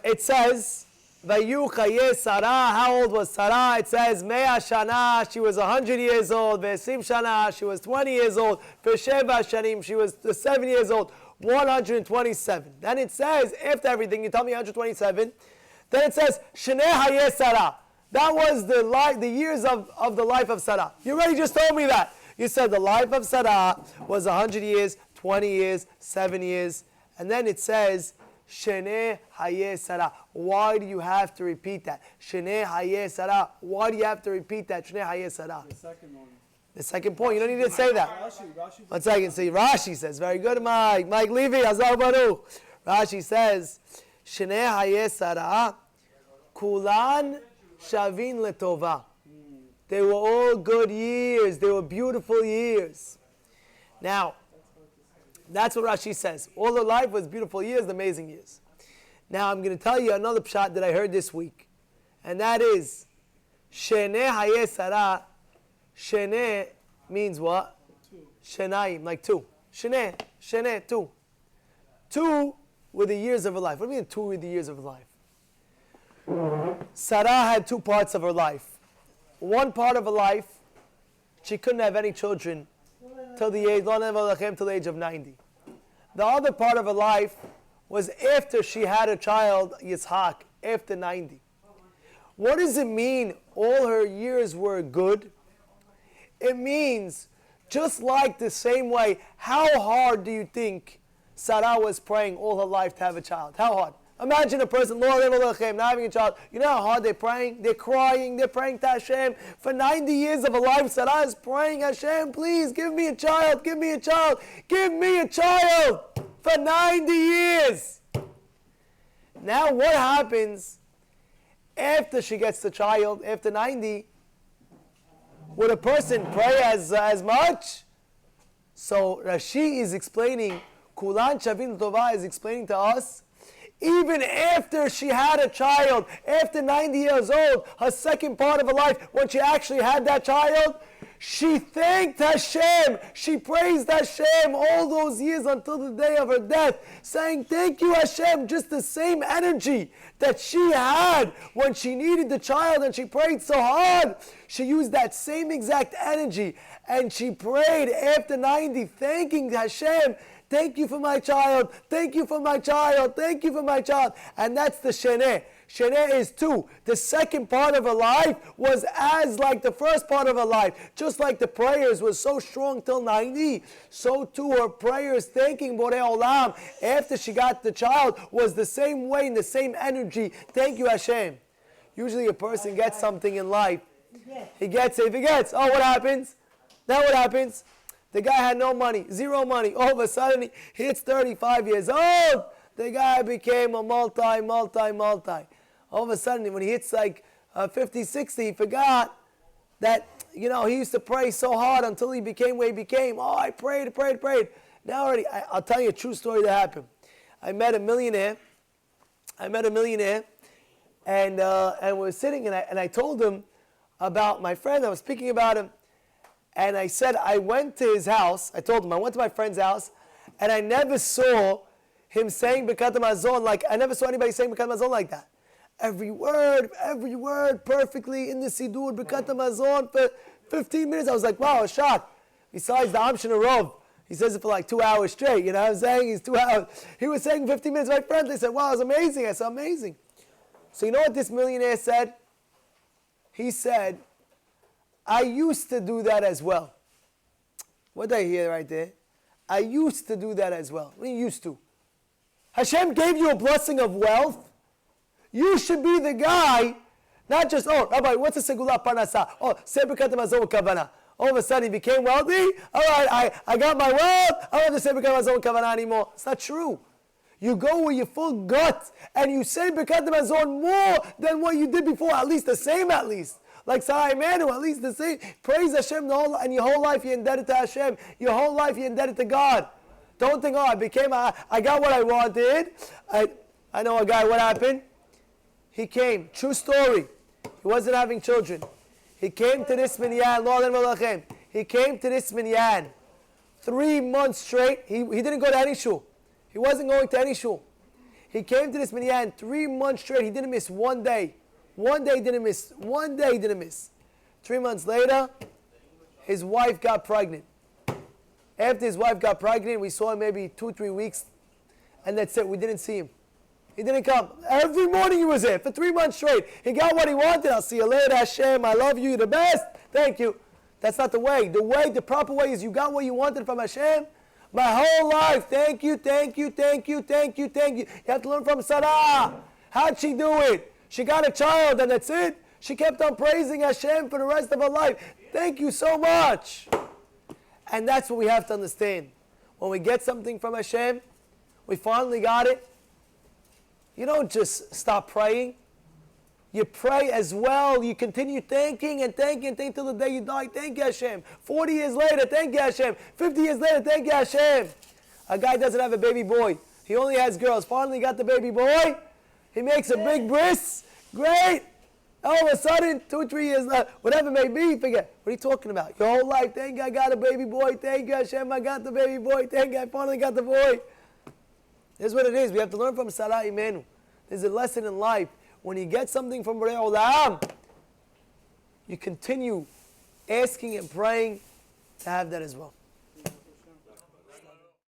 it says, Vayu chaye Sarah, how old was Sarah? It says, Mea shana, she was 100 years old. Ve'esim shana, she was 20 years old. Ve'sheva shanim, she was 7 years old. 127. Then it says, after everything, you tell me 127. Then it says, Shnei haye Sarah. That was the years of the life of Sarah. You already just told me that. You said the life of Sarah was 100 years, 20 years, 7 years. And then it says, Shnei haye Sarah. Why do you have to repeat that? Shnei haye Sarah. Why do you have to repeat that? Shnei haye Sarah. The second one. The second point. You don't need to say that. Rashi. 1 second. See, Rashi says, very good, Mike. Mike Levy, Hazar Baruch. Rashi says, Shnei haye Sarah, kulan shavin letova. They were all good years. They were beautiful years. Now, that's what Rashi says. All their life was beautiful years, amazing years. Now, I'm going to tell you another pshat that I heard this week. And that is, Sheneh haye Sarah. Sheneh means what? Two. Shenaim, like two. Sheneh, two. Two were the years of her life. What do you mean 2 were the years of her life? Sarah had 2 parts of her life. One part of her life, she couldn't have any children till the age of 90. The other part of her life was after she had a child, Yitzhak, after 90. What does it mean all her years were good? It means, just like the same way, how hard do you think Sarah was praying all her life to have a child? How hard? Imagine a person, Lord, not having a child. You know how hard they're praying? They're crying, they're praying to Hashem. For 90 years of her life, Sarah is praying, Hashem, please give me a child, give me a child, give me a child. For 90 years. Now what happens after she gets the child, after 90? Would a person pray as much? So Rashi is explaining, Kulan Shavin Tova is explaining to us, even after she had a child, after 90 years old, her second part of her life, when she actually had that child, she thanked Hashem. She praised Hashem all those years until the day of her death, saying, thank you Hashem, just the same energy that she had when she needed the child and she prayed so hard. She used that same exact energy and she prayed after 90, thanking Hashem, thank you for my child, thank you for my child, thank you for my child. And that's the Sheneh. Sheneh is 2. The second part of her life was as like the first part of her life. Just like the prayers was so strong till 90, so too her prayers thanking Borei Olam after she got the child was the same way, in the same energy. Thank you Hashem. Usually a person gets something in life. He gets it. If he gets, oh, what happens? Now what happens? The guy had no money, 0 money. All of a sudden he hits 35 years old. The guy became a multi. All of a sudden, when he hits like 50, 60, he forgot that, he used to pray so hard until he became where he became. Oh, I prayed. Now already, I'll tell you a true story that happened. I met a millionaire, and we were sitting, and I told him about my friend. I was speaking about him, and I said I went to his house. I told him I went to my friend's house, and I never saw him saying Birkat Hamazon I never saw anybody saying Birkat Hamazon like that. Every word perfectly in the Sidur, Birkat Hamazon for 15 minutes. I was like, wow, a shock. Besides the Amshin Arov, he says it for like 2 hours straight. You know what I'm saying? He's 2 hours. He was saying 15 minutes. My friend, they said, wow, it was amazing. I said, amazing. So you know what this millionaire said? He said, I used to do that as well. What did I hear right there? I used to do that as well. What do you used to? Hashem gave you a blessing of wealth. You should be the guy, not just, oh, Rabbi, what's a segula parnasa? Oh, say Birkat Hamazon kavana. All of a sudden he became wealthy. All right, I got my wealth. I don't have to say Birkat Hamazon kavana anymore. It's not true. You go with your full gut and you say Birkat Hamazon more than what you did before. At least the same, at least. Like Sarah Emmanuel, at least the same. Praise Hashem and your whole life you're indebted to Hashem. Your whole life you're indebted to God. Don't think, oh, I got what I wanted. I know a guy, what happened? He came, true story. He wasn't having children. He came to this minyan, Lord and Malachem. He came to this minyan 3 months straight. He didn't go to any shul. He wasn't going to any shul. He came to this minyan 3 months straight. He didn't miss one day. One day didn't miss. One day didn't miss. 3 months later, his wife got pregnant. After his wife got pregnant, we saw him maybe 2-3 weeks, and that's it. We didn't see him. He didn't come. Every morning he was here for 3 months straight. He got what he wanted. I'll see you later, Hashem. I love you. You're the best. Thank you. That's not the way. The proper way is you got what you wanted from Hashem. My whole life. Thank you, thank you, thank you, thank you, thank you. You have to learn from Sarah. How'd she do it? She got a child and that's it. She kept on praising Hashem for the rest of her life. Thank you so much. And that's what we have to understand. When we get something from Hashem, we finally got it. You don't just stop praying. You pray as well. You continue thanking and thanking and thanking till the day you die. Thank you, Hashem. 40 years later, thank you, Hashem. 50 years later, thank you, Hashem. A guy doesn't have a baby boy. He only has girls. Finally got the baby boy. He makes a big bris. Great. All of a sudden, 2-3 years later, whatever it may be, you forget. What are you talking about? Your whole life, thank you, I got a baby boy. Thank you, Hashem, I got the baby boy. Thank you, I finally got the boy. This is what it is. We have to learn from Sarah Imenu. There's a lesson in life. When you get something from Borei Olam, you continue asking and praying to have that as well.